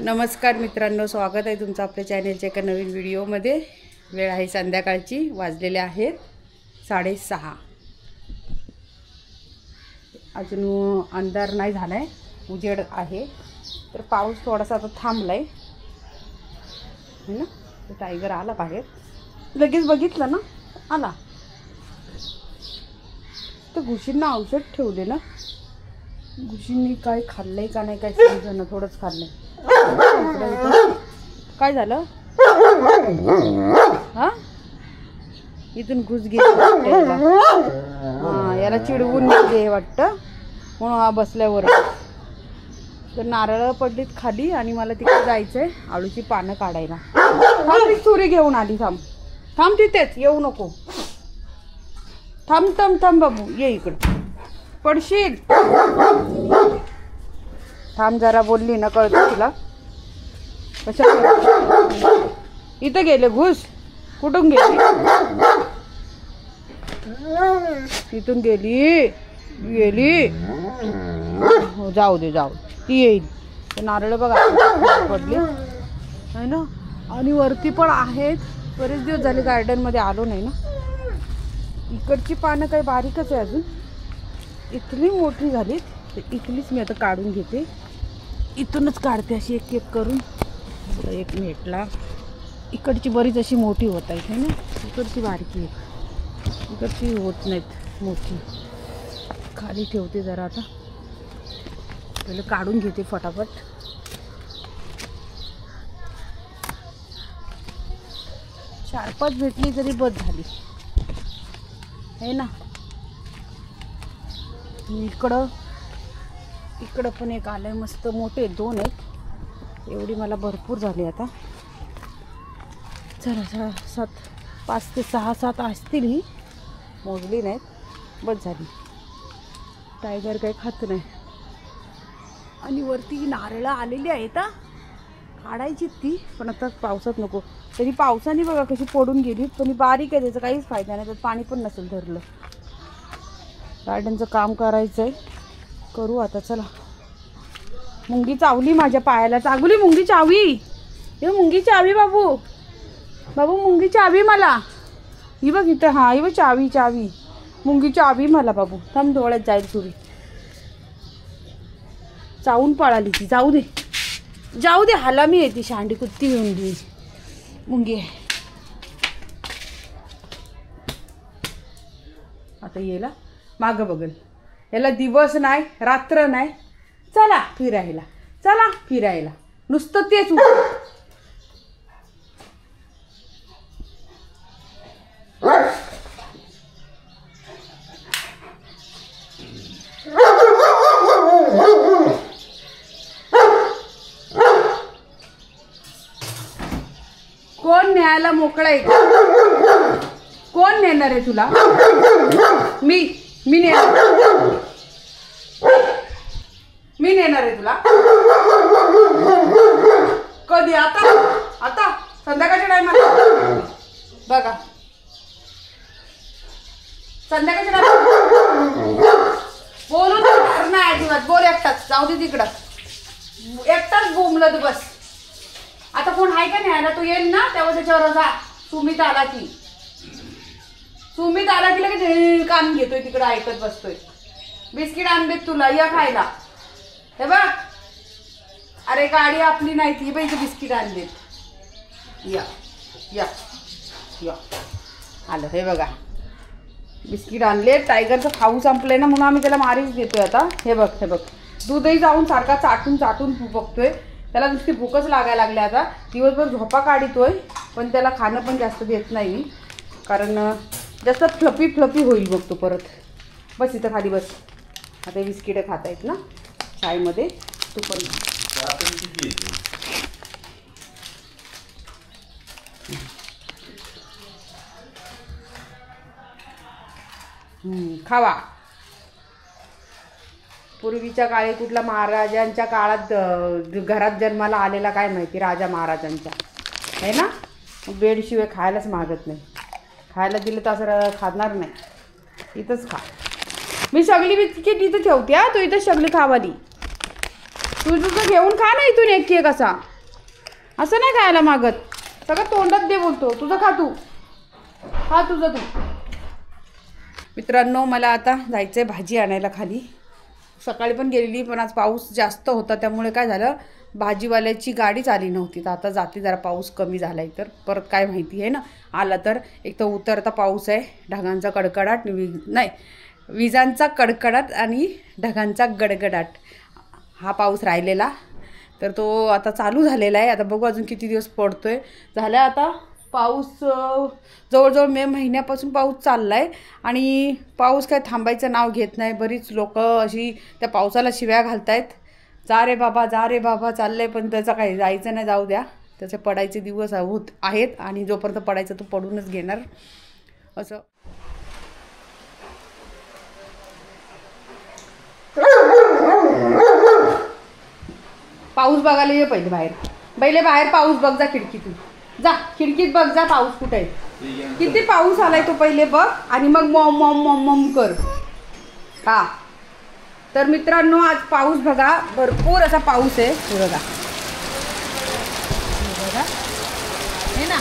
नमस्कार मित्रांनो, स्वागत आहे तुमचं आपल्या चॅनलच्या एका नवीन व्हिडिओमध्ये। वेळ आहे संध्याकाळची, वाजलेले आहेत 6:30। अजून अंधार नाही झालाय, उजेड आहे। तर पाऊस थोडासा आता थांबलाय ना। तो टायगर आला बाहेर, लगेच बघितलं ना, आला। तर घुशींना औषध ठेवले ना, घुशींनी काय खाल्लंय का नाही काय समजेना, थोडंच खाल्लंय। काय झालं? हा, इथून घुस गेली याला चिडवून गेले वाटतं, म्हणून हा बसल्यावर। तर नारळ पडलीत खाली आणि मला तिकडे जायचंय आळूची पानं काढायला। थांब, सुरी घेऊन आली। थांब थांब, तिथेच येऊ नको। थांब थांब थांब बाबू, ये इकडे, पडशील। थांब जरा, बोलली ना, कळतं तुला। कशा इथं गेले घुस? कुठून गेली? इथून गेली गेली। हो, जाऊ दे जाऊ, ती येईल। नारळ बघा पडली आहे ना, आणि वरती पण आहेत। बरेच दिवस झाले गार्डन मध्ये आलो नाही ना। इकडची पानं काही बारीकच आहे अजून, इथली मोठी झालीत, तर इथलीच मी आता काढून घेते। इथूनच काढते अशी एक एक करून। एक भेटला, इकडची बरीच अशी मोठी होत आहे ना, इकडची बारकी आहे, इकडची होत नाहीत मोठी। खाली ठेवते जरा, आता पहिले काढून घेते फटाफट। चार पाच भेटली तरी बस झाली है ना। इकडं पण एक आलंय मस्त, मोठे दोन आहेत। एवढी मला भरपूर झाली आता। चला 5 ते 6 असतील, ही मोजली नाहीत, बस झाली। टायगर काही खात नाही। आणि वरती नारळ आलेली आहेत, काढायची ती, पण आता पावसात नको। तरी पावसाने बघा कशी पडून गेली, पण बारीक आहे, त्याचा काहीच फायदा नाही, त्यात पाणी पण नसेल धरलं। गार्डनचं काम करायचंय, करू आता। चला, मुंगी चावली माझ्या पायाला, चागुली मुंगी चावी। हे मुंगी चावी बाबू, बाबू मुंगी चावी मला। ही बघ इथं, हा ही बघ चावी, चावी मुंगी चावी मला बाबू। थांब, डोळ्यात जाईल सुरी। चावून पळाली ती, जाऊ दे जाऊ दे, हाला मी येते, शांडी कुत्ती घेऊन दी मुंगी। आता येला मागं बघल, याला दिवस नाही रात्र नाही। चला फिरायला, चला फिरायला, नुसतं तेच। कोण न्यायला मोकळा आहे? कोण नेणार आहे तुला? मी नेणार, मी नेणार आहे तुला। कधी? आता आता संध्याकाळच्या टायमाला बघा, संध्याकाळच्या टायमाला बोलून नाही अजिबात। बोल एकटाच, जाऊ दे तिकडं, एकटाच बोंबलत बस। आता कोण आहे का न्यायला? तो येईल ना तेव्हा त्याच्यावर जा। सुमित आला की लगेच कान घेतोय, तिकडं ऐकत बसतोय। बिस्किट आणलेत तुला, या खायला। हे बघ, अरे गाडी आपली नाही ती, बाई बिस्किट आणलेत। या या या, आलं हे बघा, बिस्किट आणले। टायगरचं खाऊ संपलंय ना, म्हणून आम्ही त्याला मारीच देतोय आता। हे बघ हे बघ, दूधही जाऊन सारखा चाटून चाटून बघतोय। त्याला नुसती भूकच लागायला लागली आता। दिवसभर झोपा काढतोय, पण त्याला खाणं पण जास्त देत नाही मी, कारण जास्त फ्लफी होईल बघ तो परत। बस इथं खाली बस। आता बिस्किटं खाता आहेत ना चायमध्ये, तू पण खावा। पूर्वीच्या काळी कुठला महाराजांच्या काळात घरात जन्माला आलेला काय माहिती, राजा महाराजांच्या आहे ना। बेडशिवाय खायलाच मागत नाही, खायला दिलं तर असं खाणार नाही। इथंच खा, मी सगळी बिस्किट इथं ठेवते। तू इथं सगळी खावाली। तुझं घेऊन खा ना इथून एक केक असा, असं नाही खायला मागत, सगळं तोंडात दे बोलतो. तुझं खा, तू खा तुझं तू. मित्रांनो मला आता जायचं आहे भाजी आणायला खाली. सकाळी पण गेलेली पण आज पाऊस जास्त होता त्यामुळे काय झालं, भाजीवाल्याची गाडीच आली नव्हती. तर आता जाते, जरा पाऊस कमी झाला आहे तर परत काय माहिती आहे ना, आला तर. एक तर उतरता पाऊस आहे, ढगांचा कडकडाट, विजांचा कडकडाट आणि ढगांचा गडगडाट, हा पाऊस राहिलेला. तर तो आता चालू झालेला आहे. आता बघू अजून किती दिवस पडतोय. झाला आता पाऊस, जवळजवळ मे महिन्यापासून पाऊस चालला आहे आणि पाऊस काय थांबायचं नाव घेत नाही. बरीच लोक अशी त्या पावसाला शिव्या घालतायत, जा रे बाबा जा रे बाबा चाललंय, पण त्याचं काही जायचं नाही, जाऊ द्या. त्याचे पडायचे दिवस आहेत आणि जोपर्यंत पडायचं तो पडूनच घेणार असं. पाऊस बघायला ये पहिले बाहेर पाऊस बघ, जा खिडकीतून, जा खिडकीत बघ, जा पाऊस कुठे आहे, किती पाऊस आलाय तो पहिले बघ आणि मग मॉम मॉम मॉम मॉम कर. हा तर मित्रांनो आज पाऊस बघा, भरपूर असा पाऊस आहे. बघा हे ना,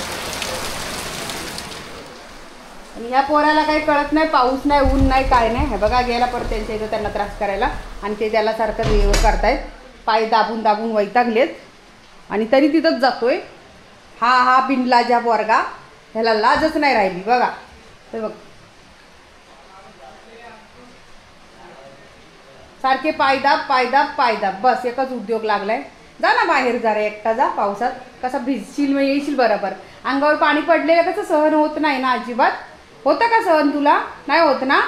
आणि ह्या पोराला काही कळत नाही, पाऊस नाही ऊन नाही काय नाही. हे बघा गेला परत त्यांच्या इथं त्यांना त्रास करायला आणि ते त्याला सारखं करतायत, पाय दाबून दाबून वैतागलेत आणि तरी तिथंच जातोय. हा बिनला ज्या पोरगा, ह्याला लाजच नाही राहिली बघा. ते बघ सारखे पायदाब पायदाब पायदाब, बस एकच उद्योग लागलाय. जा ना बाहेर, जरा एकटा जा, पावसात कसा भिजशील मग येशील बरोबर. अंगावर पाणी पडलेलं कसं सहन होत नाही ना, अजिबात. होतं का सहन तुला? नाही होत ना.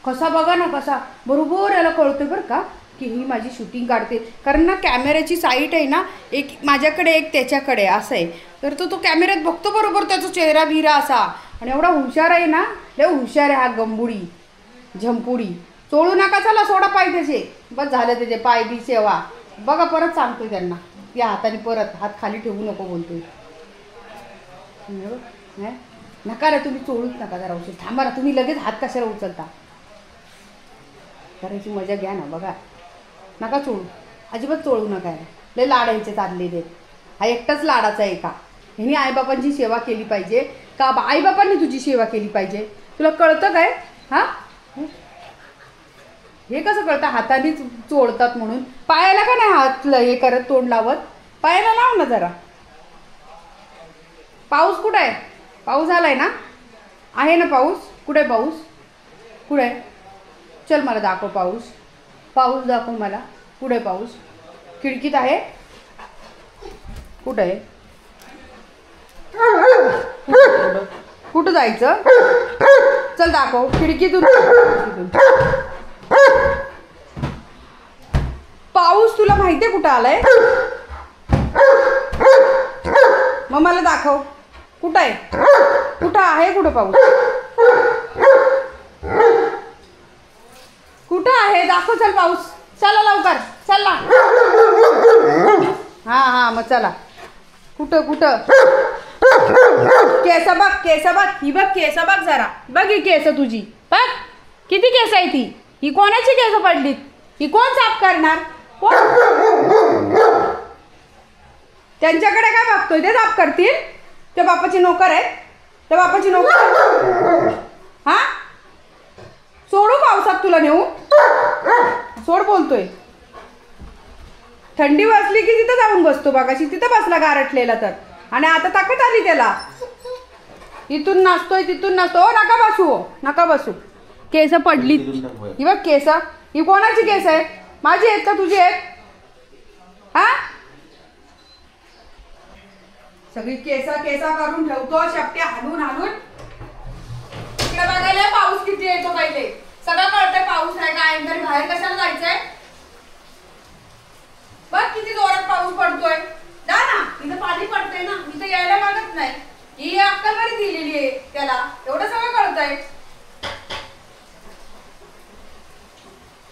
कसा बघा ना, कसा बरोबर याला कळतोय बरं का की ही माझी शूटिंग काढते. कारण ना कॅमेऱ्याची साईट आहे ना, एक माझ्याकडे एक त्याच्याकडे असं आहे. तर तो कॅमेऱ्यात बघतो बरोबर त्याचा चेहरा बिरा असा. आणि एवढा हुशार आहे ना, लय हुशार आहे हा गंबुडी झंपुडी. चोळू नका, चला सोडा पाय त्याचे, बस झालं त्याचे पाय बी सेवा. बघा परत सांगतोय त्यांना, या हाताने परत हात खाली ठेवू नको बोलतोय. नका रे तुम्ही, चोळूच नका, जरा उशीर थांबा ना तुम्ही, लगेच हात कशाला उचलता. करायची मजा घ्या ना, बघा नका चोळू, अजिबात चोळू नका. लय लाडायचे चाललेले, हा एकटाच लाडाचा आहे का? ह्याने आईबापांची सेवा केली पाहिजे का आईबापांनी तुझी सेवा केली पाहिजे? तुला कळतं काय? हा हे कसं कळतं? हातानेच चोळतात म्हणून. पायाला का नाही हात हे करत, तोंड लावत? पायाला लाव ना जरा. पाऊस कुठं आहे? पाऊस आलाय ना, आहे ना पाऊस? कुठे पाऊस? कुठे? चल मला दाखव पाऊस, पाऊस दाखव मला. कुठे पाऊस? खिडकीत आहे? कुठं आहे? कुठं जायचं? चल दाखव खिडकीतून. पाऊस तुला माहितीये कुठं आलाय? मग मला दाखव कुठं आहे, कुठं आहे, कुठं पाऊस कुठं आहे? दाखव चल पाऊस, चला लवकर चला. हा मग चला. कुठं कुठं? केस बघ, केस बघ, ही बघ केस बघ जरा, बघ ही केस तुझी बघ, किती केस आहे ती. ही कोणाची केस पडलीत? ही कोण साफ करणार? कोण? त्यांच्याकडे काय बघतोय? ते साफ करतील. ते बापाची नोकर आहेत, ते बापाची नोकर. हा सोडू पावसात तुला नेऊ? सोड बोलतोय. थंडी वाजली की तिथं जाऊन बसतो बघाशी, तिथं बसला गारटलेला तर. आणि आता ताकद आली त्याला, इथून नाचतोय तिथून नाचतो. नका बसू, नका बसू. केस पडली, ही बघ केस. ही कोणाची केस आहे? माझी आहेत का तुझी आहेत? हा सगळी केस करून ठेवतो, शेपट्या हलून हलून. इकडे बघायला पाऊस किती येतो पहिले, सगळं कळतंय पाऊस आहे काय. तरी बाहेर कशाला जायचंय? बघ किती जोरात पाऊस पडतोय. जा ना, इथं पाणी पडतंय ना, इथं यायला लागत नाही. ही अक्कल बरी दिलेली आहे त्याला, एवढं सगळं कळतंय.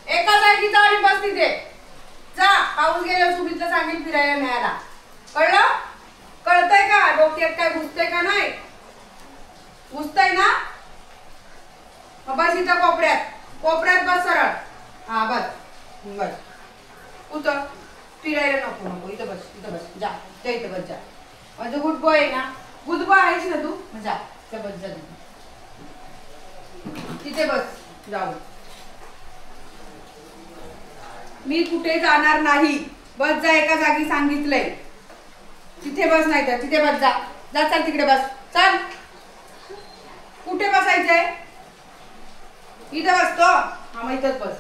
एका जागी जा आणि बस तिथे. जा, पाऊस गेल्यावर सुमितला सांगेल फिरायला न्यायला. कळलं? कळतंय का? डोक्यात काय घुसतंय का पुसतय ना, मग बस इथं कोपऱ्यात, कोपऱ्यात बस सरळ. हा बस बस, उतर, फिरायला नको नको, इथं बस, इथं बस, जा जा, इथं बस जा. माझं गुड बॉय आहे ना, गुड बॉय आहेस ना तू, जा त्या बस जा, तिथे बस, जाऊ. मी कुठे जाणार नाही, बस जा एका जागी सांगितलंय, तिथे बस, नाही तर तिथे बस, जा जा, चल तिकडे बस, चल. कुठे बसायचंय? इथं बसतो, हा मग इथंच बस.